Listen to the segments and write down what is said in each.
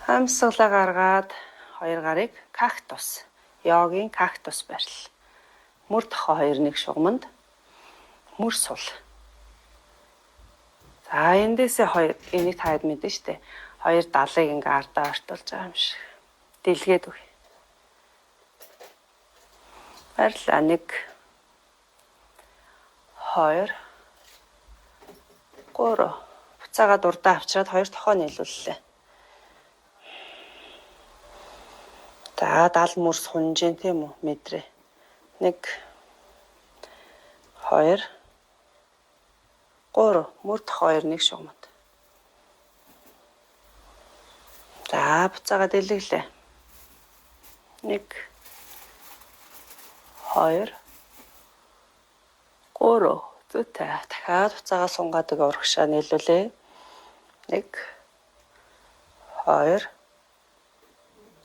Амьсгалаа гаргаад хоёр гарыг кактус. Йогийн кактус барил. Мөр тохоо 2-1 шугамд мөр сул. За эндээсээ хоёр энийг таад мэдэн штэ. Хоёр далыг ингээ ардаа ортолж байгаа юм шиг. Дэлгээд үгүй. Барилаа 1 2 3 буцаагаа дурдаа авчираад хоёр тохоо нийлүүллээ. За 70 мөрс хунжин тийм үү мэдрээ. 1 2 3 мөр тохоо 2-1 шугамд. За буцаагаа дэлгэглээ. 1 2 3 зүйтэй дахиад буцаагаа сунгаадаг урагшаа нийлүүлээ. 1 2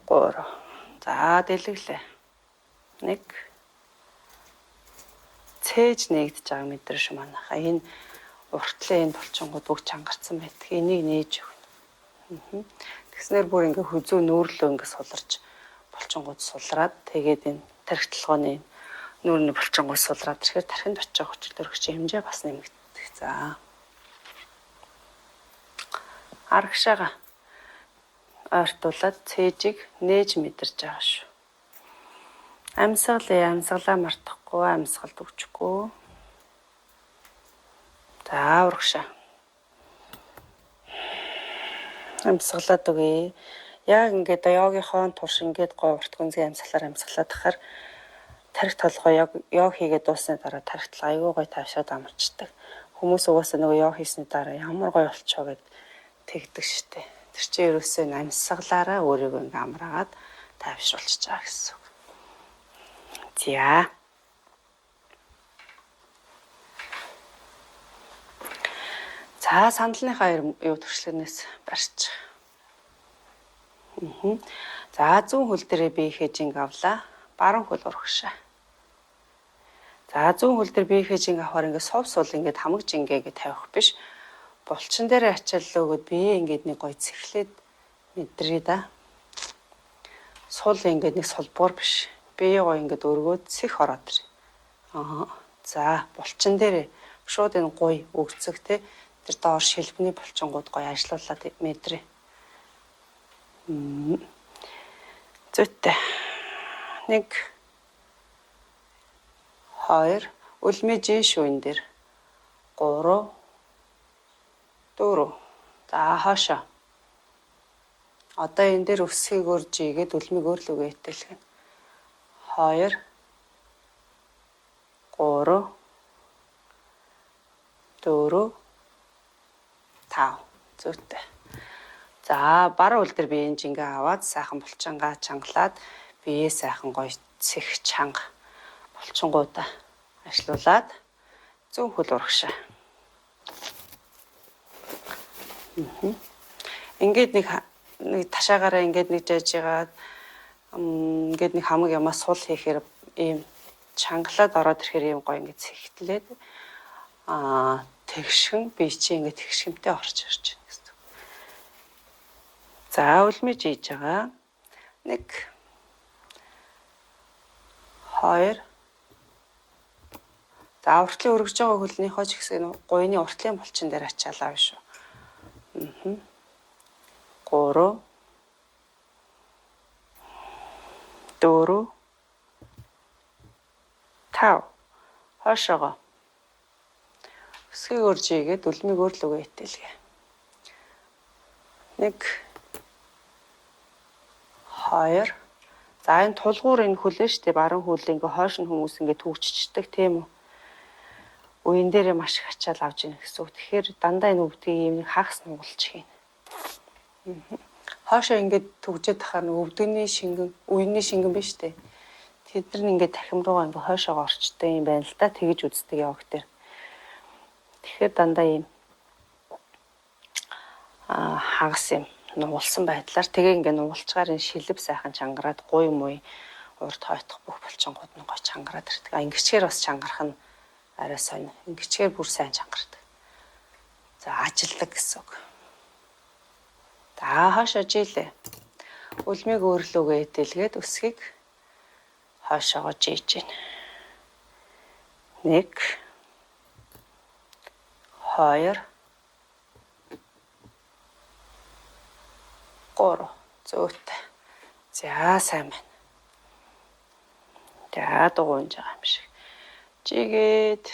3 за дэлгэглээ. 1 цээж нэгдэж байгаа мэдрэмж манайхаа энэ уртлын энэ булчингууд бүгд чангарсан байдаг. Энийг нээж өгнө. Тэгснээр бүр ингээ хүзүү нүүрлөө ингээ суларч булчингууд сулраад тэгээд энэ тархи толгойн нүүрний булчингууд сулраад ирэхээр тархинд очиж хүчил төрөгчийн хэмжээ бас нэмэгддэг. За арагшаага ойртуулаад цээжийг нээж мэдэрч байгаа шүү. Амьсгалаа мартахгүй, амьсгалд өгчихгүй. За урагшаа. Амьсгалаад өгье. Яг ингээд йогийнхоо турш ингээд гой урт гүнзгий амьсгалаад тахаар тархи толгой йог хийгээд дуусны дараа тархи толгой аягүй гой тавшаад амарчдаг. Хүмүүс угаасаа нөгөө йог хийсний дараа ямар гой болчихоо гэд тэгдэг штэ. Тэр чинь ерөөсөө амьсгалаараа өөрийгөө ингээ амраагаад тайвшруулчихж байгаа гэсэн үг. За. За сандалныхаа юу төршлөгнөөс барьж. За зүүн хөл дээрээ бие хэж ингээ авлаа. Баруун хөл урагшаа. За зүүн хөл дээр бие хэж ингээ авахаар ингээ сов сул ингээ хамаг жингээгээ тавих биш. Булчин дээр ачаалал өгөөд бие ингээд нэг гой цэхлээд мэдрээ да. Сул ингээд нэг сулбуур биш. Бие гой ингээд өргөөд цэх ороод ир. За булчин дээр шууд энэ гой өгцөг те тэр доор шилбэний булчингууд гой ажиллуулаад мэдрээ. Зүйтэй. 1 2 үлмэжин шүүн дээр 3 4 за хаашаа. Одоо энэ дээр өсгийг өрж игээд үлмиг өөрлөгөө итэлгэн. 2 3 4 5 зүйтэй. За баруун хөл дээр би энэ жингээ аваад сайхан булчингаа чангалаад бие сайхан гоё цэх чанга булчингуудаа ажилуулад зүүн хөл урагшаа. Ингээд нэг ташаагаараа ингээд нэг жажигаад ингээд нэг хамаг ямаа сул хийхээр ийм чангалаад ороод ирэхээр ийм гоё ингээд цэгтлээд тэгшхэн би чи ингээд тэгшхэмтэй орж ирж байна гэсэн. За үлмэж хийж байгаа. 1 2 за уртлын өргөж байгаа хөлнийхөө ч гэсэн гуйны уртлын булчин дээр ачаалаа биш үү. 3 4 5 хашаага. Өсгийг өрж игээд үлмиг өөрлөгөө итэлгээ. 1 2 за энэ тулгуур энэ хөлөө штэ баруун хөл ингээ хойш нь хүмүүс ингээ түүччихдэг тийм үү. Үеийн дээрээ маш их ачаал авч ийн гэсэн үг. Тэгэхээр дандаа энэ өвдгийг юм нэг хагас нугалж хийн. Хоошоо ингээд төгжээд тахаар өвдөгний шингэн, үеийн шингэн биш үү? Тэд нар ингээд тархим руугаа ингээд хойшоогоо орчдөг юм байна л да. Тэгэж үздэг яваг дээр. Тэгэхээр дандаа ийм хагас юм нугалсан байдлаар тэгээ ингээд нугалчгаар энэ шилб сайхан чангараад гуй муй урд хойтох бүх булчингууд нь гой чангараад ирдэг. Ингэчгээр бас чангарах нь арай сонь. Ингэчгээр бүр сайн чангардаг. За ажилдаг гэсэн үг. За хаашаа жилээ. Үлмийг өөрлөгөө этэлгээд өсгийг хойшоогоо жийж гин. 1 2 3 зөөтэй. За сайн байна. За дугуйж байгаа юм шиг. Жигээд.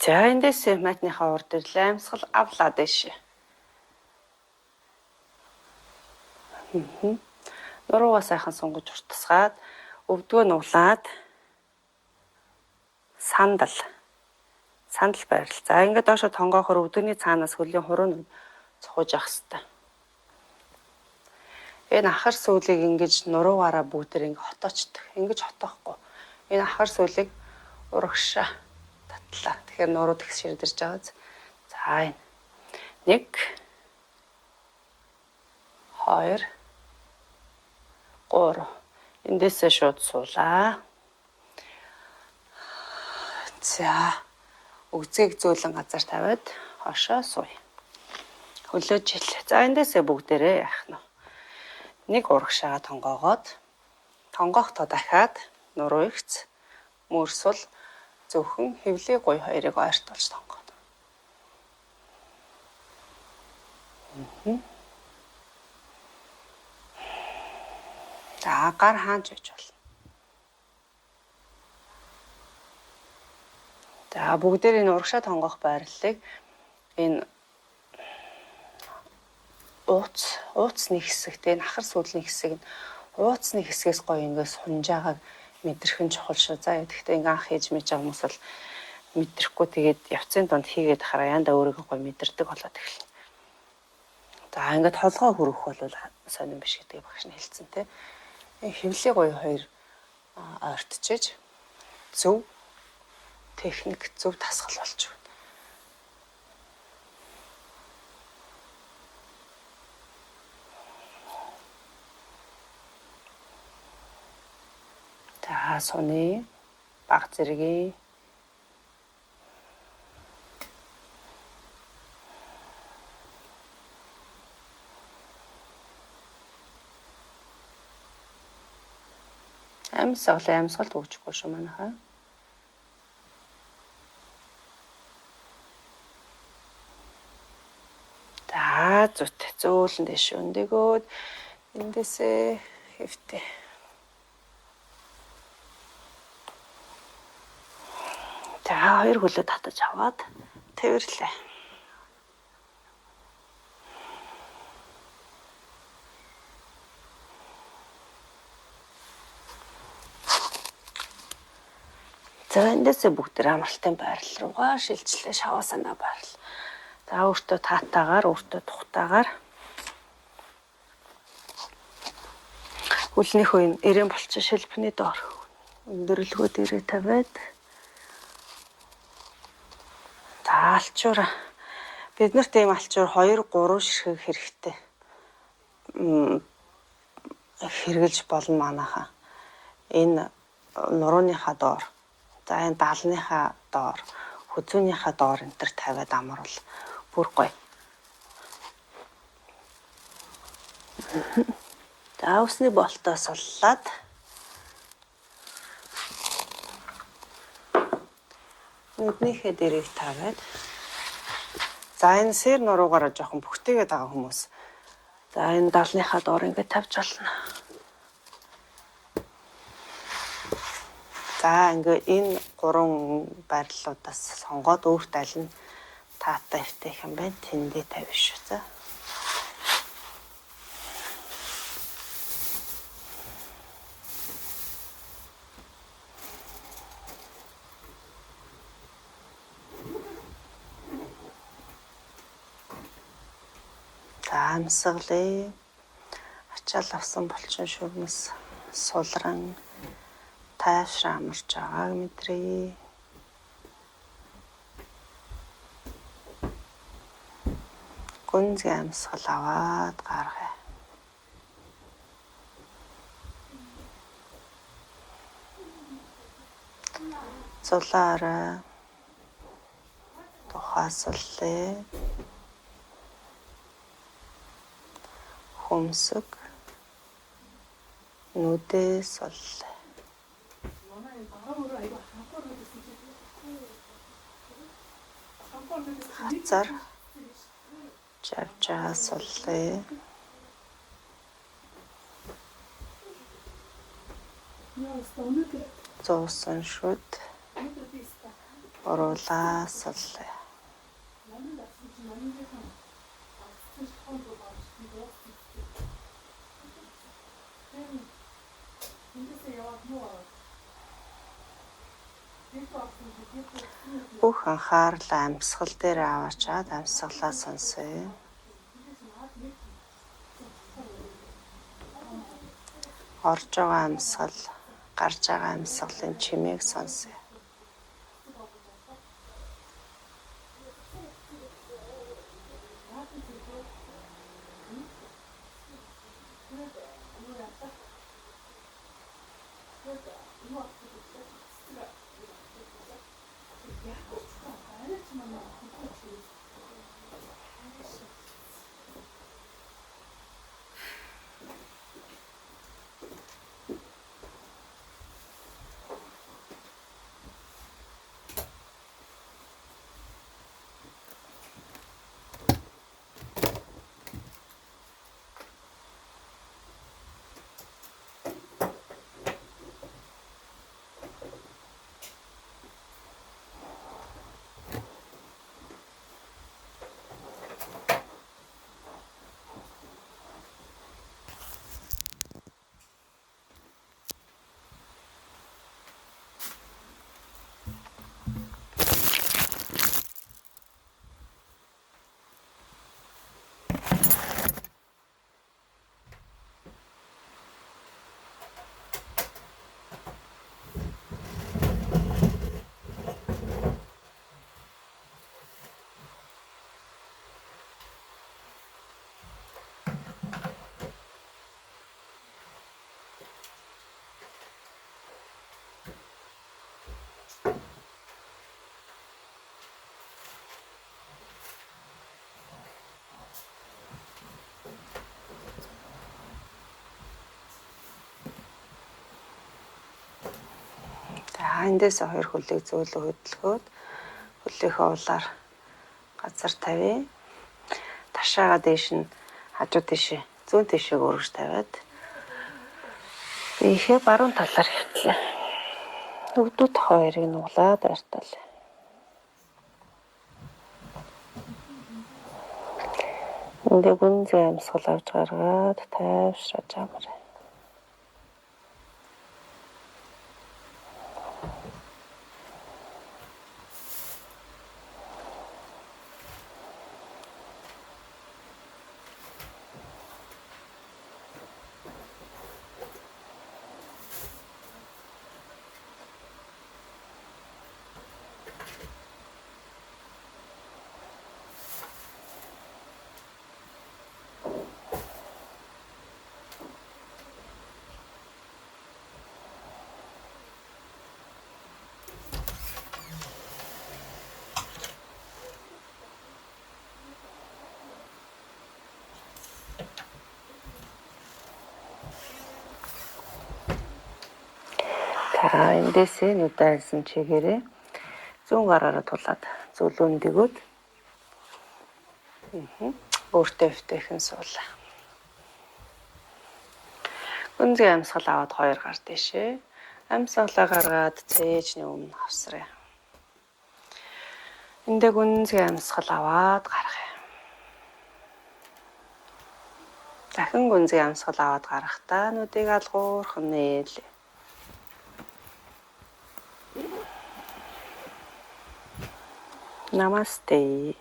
За эндээс матныхаа урд дээр лаймсгал авлаад дэш. Нуруугаа сайхан сунгаж уртасгаад өвдгөө нуглаад сандал байрал. За ингээд доошо тонгоохоор өвдөгний цаанаас хөлийн хуруу нь цохож явах хэрэгтэй. Энэ ахар сүүлийг ингэж нуруугаараа бүгдээр ингэ хотоочдөг. Ингэж хотоохгүй. Энэ ахар сүүлийг урагшаа татлаа. Тэгэхээр нуруу тэгс ширдэрж байгаа. За энэ 1 2 3 эндээсээ шууд суулаа. За өгзгийг зөөлөн газар тавиад хошоо сууя. Хөлөөж ил. За эндээсээ бүгдээрээ яах нь. 1 урагшаага тонгоогоод тонгохдоо дахиад нуруу ихц мөрсөл зөвхөн хөвлийн гуй хоёрыг ойртуулж тонгоод. За гар хаанч байж болно. За бүгдээр энэ урагшаа тонгох байрлалыг энэ ууцны хэсэгт энэ ахар сүүлийн хэсэг нь ууцны хэсгээс гоё ингээс хунж байгааг мэдрэх нь чухал шүү. За гэхдээ ингээ анх хийж мэж байгаа хүмүүс бол мэдрэхгүй тэгээд явцын донд хийгээд хараа янда өөрийгөө гоё мэдэрдэг болоод эхэлнэ. За ингээд толгой хөрөх бол сонирн биш гэдгийг багш нь хэлсэн те. Хөвлийн гоё хоёр ойртчихэж зөв техник зөв тасгал болж байна. За суны баг зэргийн амьсгалд өгчихгүй шүү манайхаа. За зүт зөөлөн дэш өндөгөөд эндээсээ хэвтээ. За хоёр хөлөө татаж аваад тэрвэрлээ. За эндээсээ бүгд амралтын байрал руугаа шилжлээ. Шаваасана байрал. За өөртөө таатаагаар, өөртөө тухтаагаар хөлнийхөө энэ эрээн болчин шилбэний доор өндөрлгөө дээрээ тавиад за алчуур бид нарт ийм алчуур 2-3 ширхэг хэрэгтэй хэрглэж болно манайхаа. Энэ нурууныхаа доор, за энэ даалныхаа доор, хүзүүнийхаа доор энэ төр тавиад амарвал бүр гоё. За усны болтоо суллаад нүднийхээ дэрийг тавиад за энэ сэр нуруугаараа жоохон бүхтэйгээд байгаа хүмүүс за энэ даалныхаа доор ингээд тавьж болно. За ингээд энэ 3 байрлалуудаас сонгоод өөрт аль нь таатай өвтөх юм байна. Тэндээ тавь шүү. За. Амсгалыг ачаал авсан булчин шүрмэс сулран тайвшраа амарч байгааг мэдрээ. Гүнзгий амсгал аваад гаргая. Зулаараа тухаасаллаа. Хөмсөг нүдээ соллоо. Хацар жавжаа соллоо. Зуусан шүд оруулаа соллоо. Бүх анхаарлаа амьсгал дээр аваачаад амьсгалаа сонсъё. Орж байгаа амьсгал, гарч байгаа амьсгалын чимээг сонсъё. Эндээс хоёр хөлийг зөөлөн хөдөлгөөд хөлийнхөө улаар газар тавья. Ташаага дээш нь хажуу тийшээ зүүн тийшээ өргөж тавиад ихээ баруун талаар хөвтлээ. Өвдүүд хоёрыг нуглаад артал. Эндээ гүнзгий амьсгал авч гаргаад тайвшраж амараа. Эндээсээ нүдэнсэн чигээрээ зүүн гараараа тулаад зөвлөн дэгөөд өөртөө өвтэйхэн суулаа. Гүнзгий амьсгал аваад хоёр гар дэшээ. Амьсгалаа гаргаад цээжний өмнө авсраа. Эндээ гүнзгий амьсгал аваад гаргая. Дахин гүнзгий амьсгал аваад гарахдаа нүдийг алгуурхан нээлээ. Намасте.